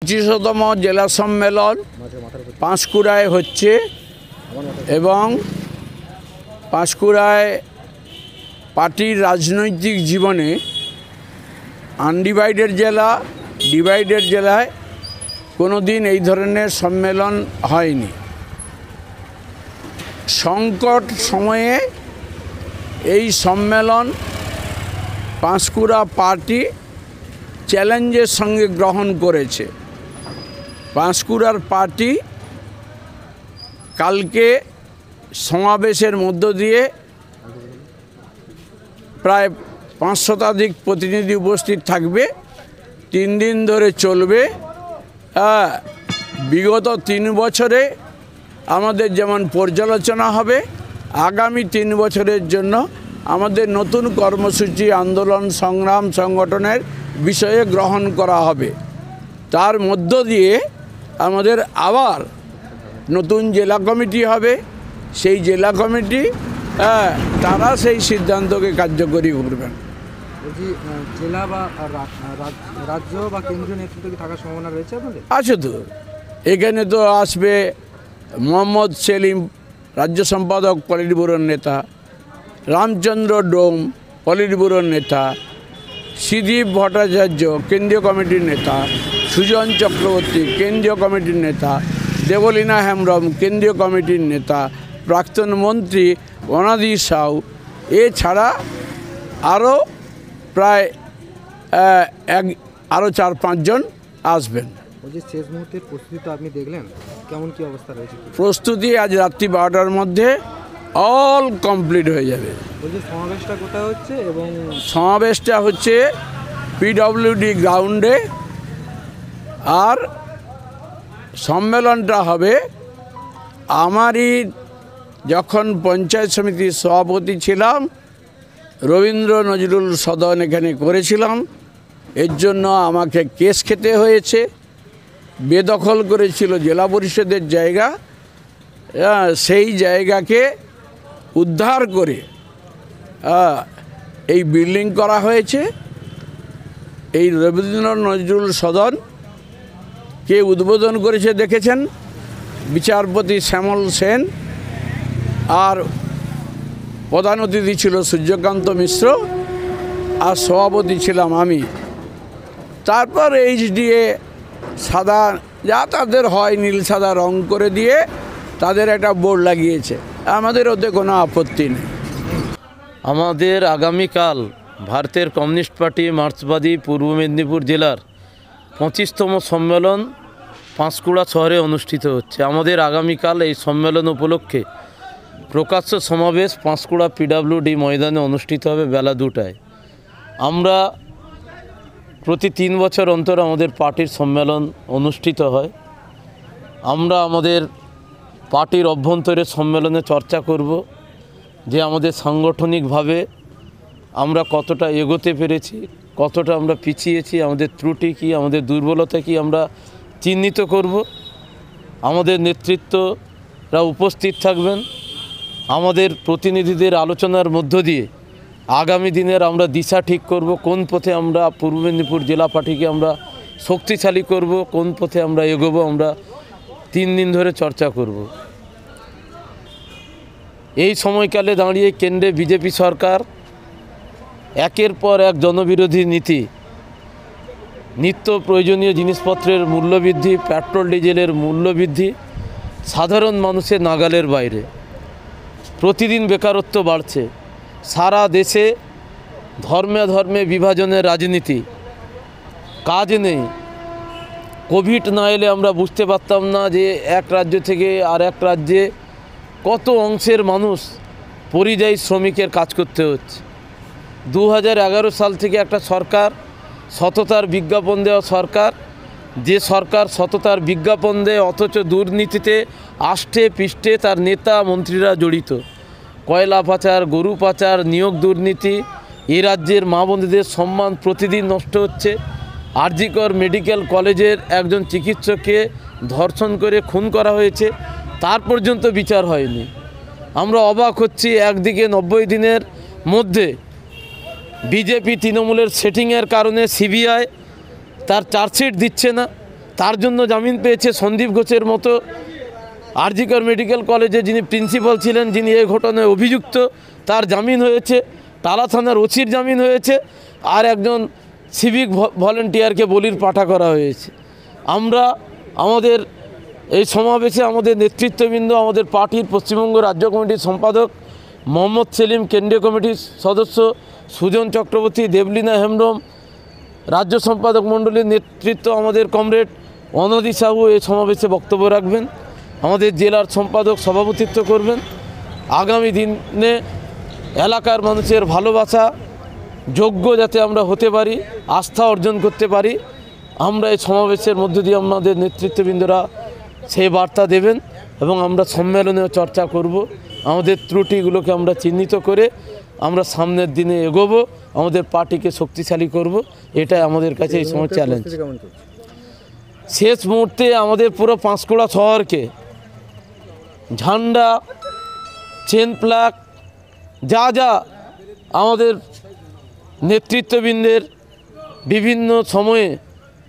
25তম জেলা সম্মেলন পাঁশকুড়ায় হচ্ছে এবং পাঁশকুড়ায় পার্টির রাজনৈতিক জীবনে আনডিভাইডেড জেলা, ডিভাইডেড জেলায় কোনো দিন এই ধরনের সম্মেলন হয়নি। সংকট সময়ে এই সম্মেলন পাঁশকুড়া পার্টি চ্যালেঞ্জের সঙ্গে গ্রহণ করেছে। পাঁশকুড়ার পার্টি কালকে সমাবেশের মধ্য দিয়ে প্রায় 5 শতাধিক প্রতিনিধি উপস্থিত থাকবে। 3 দিন ধরে চলবে। বিগত 3 বছরে আমাদের যেমন পর্যালোচনা হবে, আগামী 3 বছরের জন্য আমাদের নতুন কর্মসূচি, আন্দোলন, সংগ্রাম, সংগঠনের বিষয়ে গ্রহণ করা হবে। তার মধ্য দিয়ে আমাদের আবার নতুন জেলা কমিটি হবে। সেই জেলা কমিটি তারা সেই সিদ্ধান্তকে কার্যকরী করবেন। জেলা বা রাজ্য বা কেন্দ্রীয় নেতৃত্ব কি থাকার সম্ভাবনা রয়েছে আপনাদের? আছে তো, এখানে তো আসবে মোহাম্মদ সেলিম, রাজ্য সম্পাদক পলিট ব্যুরোর নেতা, রামচন্দ্র ডোম পলিট ব্যুরোর নেতা, শ্রীদীপ ভট্টাচার্য কেন্দ্রীয় কমিটির নেতা, সুজন চক্রবর্তী কেন্দ্রীয় কমিটির নেতা, দেবলীনা হেমব্রম কেন্দ্রীয় কমিটির নেতা, প্রাক্তন মন্ত্রী অনাদি সাউ, এছাড়া আরও প্রায় 4-5 জন আসবেন। শেষ মুহূর্তের প্রস্তুতি তো আপনি দেখলেন, কেমন কি অবস্থা রয়েছে? প্রস্তুতি আজ রাত্রি 12টার মধ্যে অল কমপ্লিট হয়ে যাবে। সমাবেশটা কোথায় হচ্ছে? এবং সমাবেশটা হচ্ছে পিডব্লিউডি গ্রাউন্ডে, আর সম্মেলনটা হবে আমারই যখন পঞ্চায়েত সমিতির সভাপতি ছিলাম, রবীন্দ্র নজরুল সদন এখানে করেছিলাম। এর জন্য আমাকে কেস খেতে হয়েছে। বেদখল করেছিল জেলা পরিষদের জায়গা, সেই জায়গাকে উদ্ধার করে এই বিল্ডিং করা হয়েছে। এই রবীন্দ্র নজরুল সদন কে উদ্বোধন করেছে দেখেছেন, বিচারপতি শ্যামল সেন, আর প্রধান অতিথি ছিল সূর্যকান্ত মিশ্র, আর সভাপতি ছিলাম আমি। তারপর এইচডিএ সাদা, যা তাদের হয় নীল সাদা রং করে দিয়ে তাদের একটা বোর্ড লাগিয়েছে। আমাদের ওতে কোনো আপত্তি নেই। আমাদের আগামীকাল ভারতের কমিউনিস্ট পার্টি মার্ক্সবাদী পূর্ব মেদিনীপুর জেলার 25তম সম্মেলন পাঁশকুড়া শহরে অনুষ্ঠিত হচ্ছে। আমাদের আগামীকাল এই সম্মেলন উপলক্ষে প্রকাশ্য সমাবেশ পাঁশকুড়া পিডব্লিউডি ময়দানে অনুষ্ঠিত হবে বেলা 2টায়। আমরা প্রতি 3 বছর অন্তর আমাদের পার্টির সম্মেলন অনুষ্ঠিত হয়। আমরা আমাদের পার্টির অভ্যন্তরে সম্মেলনে চর্চা করব যে আমাদের সাংগঠনিকভাবে আমরা কতটা এগোতে পেরেছি, কতটা আমরা পিছিয়েছি, আমাদের ত্রুটি কী, আমাদের দুর্বলতা কী আমরা চিহ্নিত করব। আমাদের নেতৃত্বরা উপস্থিত থাকবেন। আমাদের প্রতিনিধিদের আলোচনার মধ্য দিয়ে আগামী দিনের আমরা দিশা ঠিক করব, কোন পথে আমরা পূর্ব মেদিনীপুর জেলা পার্টিকে আমরা শক্তিশালী করব, কোন পথে আমরা এগোবো। আমরা 3 দিন ধরে চর্চা করব। এই সময়কালে দাঁড়িয়ে কেন্দ্রে বিজেপি সরকার একের পর এক জনবিরোধী নীতি, নিত্য প্রয়োজনীয় জিনিসপত্রের মূল্যবৃদ্ধি, পেট্রোল ডিজেলের মূল্যবৃদ্ধি সাধারণ মানুষের নাগালের বাইরে। প্রতিদিন বেকারত্ব বাড়ছে। সারা দেশে ধর্মে ধর্মে বিভাজনের রাজনীতি, কাজ নেই। কোভিড না এলে আমরা বুঝতে পারতাম না যে এক রাজ্য থেকে আর এক রাজ্যে কত অংশের মানুষ পরিযায়ী শ্রমিকের কাজ করতে হচ্ছে। 2011 সাল থেকে একটা সরকার, সততার বিজ্ঞাপন দেওয়া সরকার, যে সরকার সততার বিজ্ঞাপন দেয় অথচ দুর্নীতিতে আষ্টে পৃষ্ঠে তার নেতা মন্ত্রীরা জড়িত। কয়লা পাচার, গরু পাচার, নিয়োগ দুর্নীতি, এ রাজ্যের মা বোনেদের সম্মান প্রতিদিন নষ্ট হচ্ছে। আরজিকর মেডিকেল কলেজের একজন চিকিৎসককে ধর্ষণ করে খুন করা হয়েছে, তার পর্যন্ত বিচার হয়নি। আমরা অবাক হচ্ছি, একদিকে 90 দিনের মধ্যে বিজেপি তৃণমূলের সেটিংয়ের কারণে সিবিআই তার চার্জশিট দিচ্ছে না, তার জন্য জামিন পেয়েছে সন্দীপ ঘোষের মতো আরজিকর মেডিকেল কলেজে যিনি প্রিন্সিপাল ছিলেন, যিনি এই ঘটনায় অভিযুক্ত, তার জামিন হয়েছে। টালা থানার ওসির জামিন হয়েছে, আর একজন সিভিক ভলেন্টিয়ারকে বলির পাঠা করা হয়েছে। আমরা আমাদের এই সমাবেশে আমাদের নেতৃত্ববৃন্দ, আমাদের পার্টির পশ্চিমবঙ্গ রাজ্য কমিটির সম্পাদক মোহাম্মদ সেলিম, কেন্দ্রীয় কমিটির সদস্য সুজন চক্রবর্তী, দেবলীনা হেমব্রম, রাজ্য সম্পাদক মণ্ডলীর নেতৃত্ব আমাদের কমরেড অনাদি সাহু এই সমাবেশে বক্তব্য রাখবেন। আমাদের জেলার সম্পাদক সভাপতিত্ব করবেন। আগামী দিনে এলাকার মানুষের ভালোবাসা যোগ্য যাতে আমরা হতে পারি, আস্থা অর্জন করতে পারি, আমরা এই সমাবেশের মধ্য দিয়ে আমাদের নেতৃত্ববৃন্দরা সেই বার্তা দেবেন এবং আমরা সম্মেলনেও চর্চা করব। আমাদের ত্রুটিগুলোকে আমরা চিহ্নিত করে আমরা সামনের দিনে এগোবো, আমাদের পার্টিকে শক্তিশালী করব। এটাই আমাদের কাছে এই সময় চ্যালেঞ্জ। শেষ মুহূর্তে আমাদের পুরো পাঁশকুড়া শহরকে ঝান্ডা, চেন প্লাক, যা যা আমাদের নেতৃত্ববৃন্দের বিভিন্ন সময়ে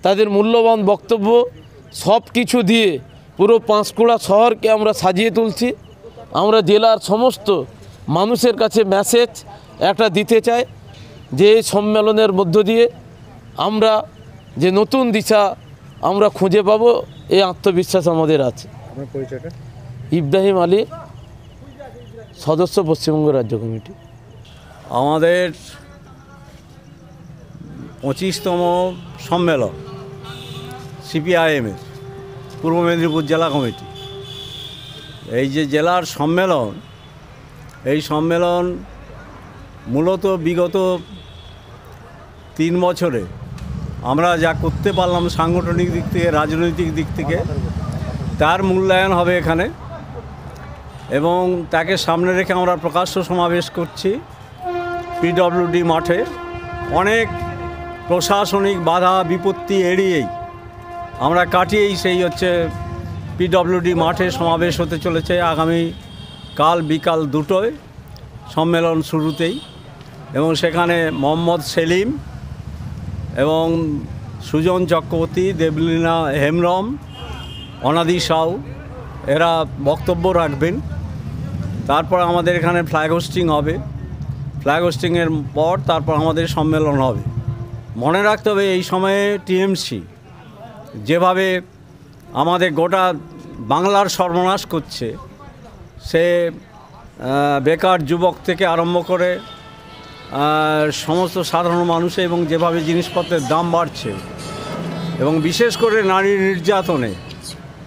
তাদের মূল্যবান বক্তব্য সব কিছু দিয়ে পুরো পাঁশকুড়া শহরকে আমরা সাজিয়ে তুলছি। আমরা জেলার সমস্ত মানুষের কাছে মেসেজ একটা দিতে চাই যে এই সম্মেলনের মধ্য দিয়ে আমরা যে নতুন দিশা আমরা খুঁজে পাবো, এই আত্মবিশ্বাস আমাদের আছে। আপনার পরিচয়টা? ইব্রাহিম আলী, সদস্য পশ্চিমবঙ্গ রাজ্য কমিটি। আমাদের 25তম সম্মেলন সিপিআইএমের পূর্ব মেদিনীপুর জেলা কমিটি। এই যে জেলার সম্মেলন, এই সম্মেলন মূলত বিগত 3 বছরে আমরা যা করতে পারলাম সাংগঠনিক দিক থেকে, রাজনৈতিক দিক থেকে, তার মূল্যায়ন হবে এখানে এবং তাকে সামনে রেখে আমরা প্রকাশ্য সমাবেশ করছি পিডব্লিউডি মাঠে। অনেক প্রশাসনিক বাধা বিপত্তি এড়িয়েই আমরা কাটিয়েই সেই হচ্ছে পিডব্লিউডি মাঠে সমাবেশ হতে চলেছে আগামী কাল বিকাল 2টোয় সম্মেলন শুরুতেই। এবং সেখানে মোহাম্মদ সেলিম এবং সুজন চক্রবর্তী, দেবলীনা হেমব্রম, অনাদি সাউ এরা বক্তব্য রাখবেন। তারপর আমাদের এখানে ফ্ল্যাগ হোস্টিং হবে। ফ্ল্যাগ হোস্টিংয়ের পর তারপর আমাদের সম্মেলন হবে। মনে রাখতে হবে এই সময়ে টিএমসি যেভাবে আমাদের গোটা বাংলার সর্বনাশ করছে, সে বেকার যুবক থেকে আরম্ভ করে সমস্ত সাধারণ মানুষ, এবং যেভাবে জিনিসপত্রের দাম বাড়ছে এবং বিশেষ করে নারী নির্যাতনে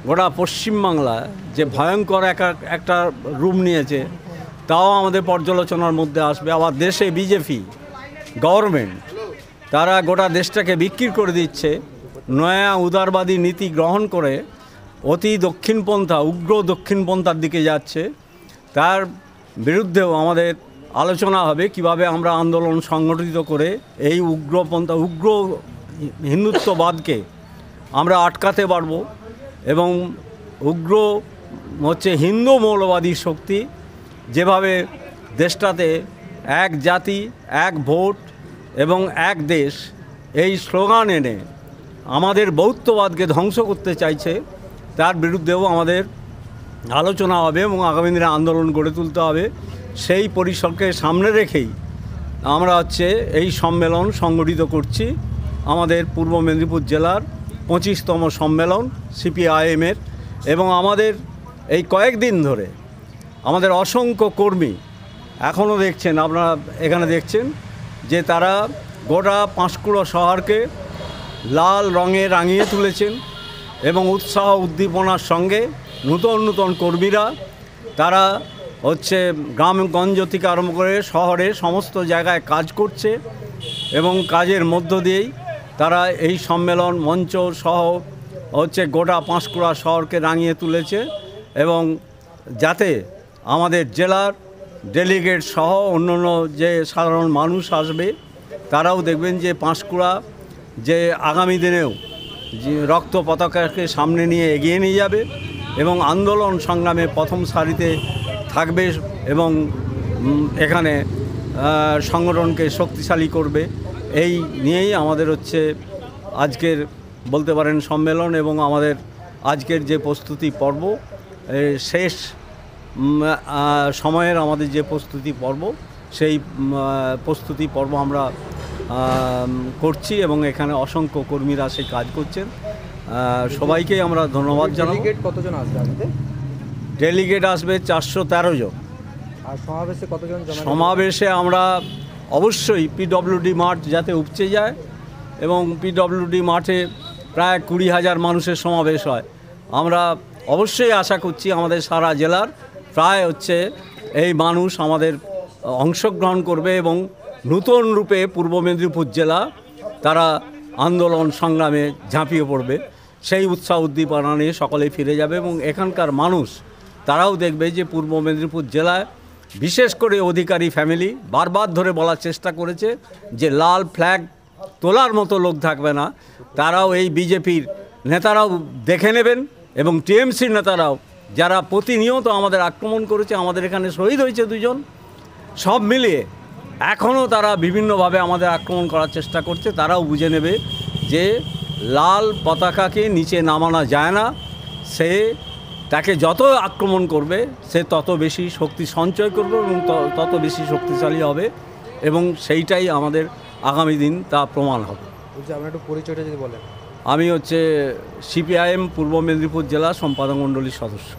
গোটা পশ্চিমবাংলা যে ভয়ঙ্কর একটা রূপ নিয়েছে, তাও আমাদের পর্যালোচনার মধ্যে আসবে। আবার দেশে বিজেপি গভর্নমেন্ট তারা গোটা দেশটাকে বিক্রি করে দিচ্ছে, নয়া উদারবাদী নীতি গ্রহণ করে অতি দক্ষিণপন্থা, উগ্র দক্ষিণপন্থার দিকে যাচ্ছে। তার বিরুদ্ধেও আমাদের আলোচনা হবে কিভাবে আমরা আন্দোলন সংগঠিত করে এই উগ্রপন্থা, উগ্র হিন্দুত্ববাদকে আমরা আটকাতে পারবো এবং উগ্র হচ্ছে হিন্দু মৌলবাদী শক্তি যেভাবে দেশটাতে এক জাতি, এক ভোট এবং এক দেশ এই স্লোগান এনে আমাদের বৌদ্ধবাদকে ধ্বংস করতে চাইছে, তার বিরুদ্ধেও আমাদের আলোচনা হবে এবং আগামী দিনে আন্দোলন গড়ে তুলতে হবে। সেই পরিসরকে সামনে রেখেই আমরা হচ্ছে এই সম্মেলন সংগঠিত করছি। আমাদের পূর্ব মেদিনীপুর জেলার 25তম সম্মেলন সিপিআইএমের। এবং আমাদের এই কয়েকদিন ধরে আমাদের অসংখ্য কর্মী এখনও দেখছেন, আপনারা এখানে দেখছেন যে তারা গোটা পাঁশকুড়া শহরকে লাল রঙে রাঙিয়ে তুলেছেন এবং উৎসাহ উদ্দীপনার সঙ্গে নূতন নূতন কর্মীরা তারা হচ্ছে গ্রামগঞ্জ থেকে আরম্ভ করে শহরে সমস্ত জায়গায় কাজ করছে এবং কাজের মধ্য দিয়েই তারা এই সম্মেলন মঞ্চ সহ হচ্ছে গোটা পাঁশকুড়া শহরকে রাঙিয়ে তুলেছে। এবং যাতে আমাদের জেলার ডেলিগেট সহ অন্যান্য যে সাধারণ মানুষ আসবে তারাও দেখবেন যে পাঁশকুড়া যে আগামী দিনেও যে রক্ত পতাকাকে সামনে নিয়ে এগিয়ে নিয়ে যাবে এবং আন্দোলন সংগ্রামে প্রথম সারিতে থাকবে এবং এখানে সংগঠনকে শক্তিশালী করবে। এই নিয়েই আমাদের হচ্ছে আজকের বলতে পারেন সম্মেলন এবং আমাদের আজকের যে প্রস্তুতি পর্ব, শেষ সময়ের আমাদের যে প্রস্তুতি পর্ব, সেই প্রস্তুতি পর্ব আমরা করছি এবং এখানে অসংখ্য কর্মীরা সেই কাজ করছেন। সবাইকেই আমরা ধন্যবাদ জানাবো। ডেলিগেট কতজন আসবে আজকে? ডেলিগেট আসবে 413 জন। আর সমাবেশে কতজন জমা দেবে? সমাবেশে আমরা অবশ্যই পিডব্লিউডি মাঠ যাতে উপচে যায় এবং পিডব্লিউডি মাঠে প্রায় 20,000 মানুষের সমাবেশ হয়। আমরা অবশ্যই আশা করছি আমাদের সারা জেলার প্রায় এই মানুষ আমাদের অংশগ্রহণ করবে এবং নতুন রূপে পূর্ব মেদিনীপুর জেলা তারা আন্দোলন সংগ্রামে ঝাঁপিয়ে পড়বে। সেই উৎসাহ উদ্দীপনা নিয়ে সকলেই ফিরে যাবে এবং এখানকার মানুষ তারাও দেখবে যে পূর্ব মেদিনীপুর জেলায় বিশেষ করে অধিকারী ফ্যামিলি বারবার ধরে বলার চেষ্টা করেছে যে লাল ফ্ল্যাগ তোলার মতো লোক থাকবে না। তারাও এই বিজেপির নেতারাও দেখে নেবেন এবং টিএমসির নেতারাও যারা প্রতিনিয়ত আমাদের আক্রমণ করেছে, আমাদের এখানে শহীদ হয়েছে 2 জন, সব মিলিয়ে এখনও তারা বিভিন্নভাবে আমাদের আক্রমণ করার চেষ্টা করছে। তারাও বুঝে নেবে যে লাল পতাকাকে নিচে নামানো যায় না। তাকে যত আক্রমণ করবে সে তত বেশি শক্তি সঞ্চয় করবে এবং তত বেশি শক্তিশালী হবে এবং সেইটাই আমাদের আগামী দিন তা প্রমাণ হবে। আপনার একটু পরিচয়টা যদি বলেন। আমি সিপিআইএম পূর্ব মেদিনীপুর জেলা সম্পাদক মণ্ডলীর সদস্য।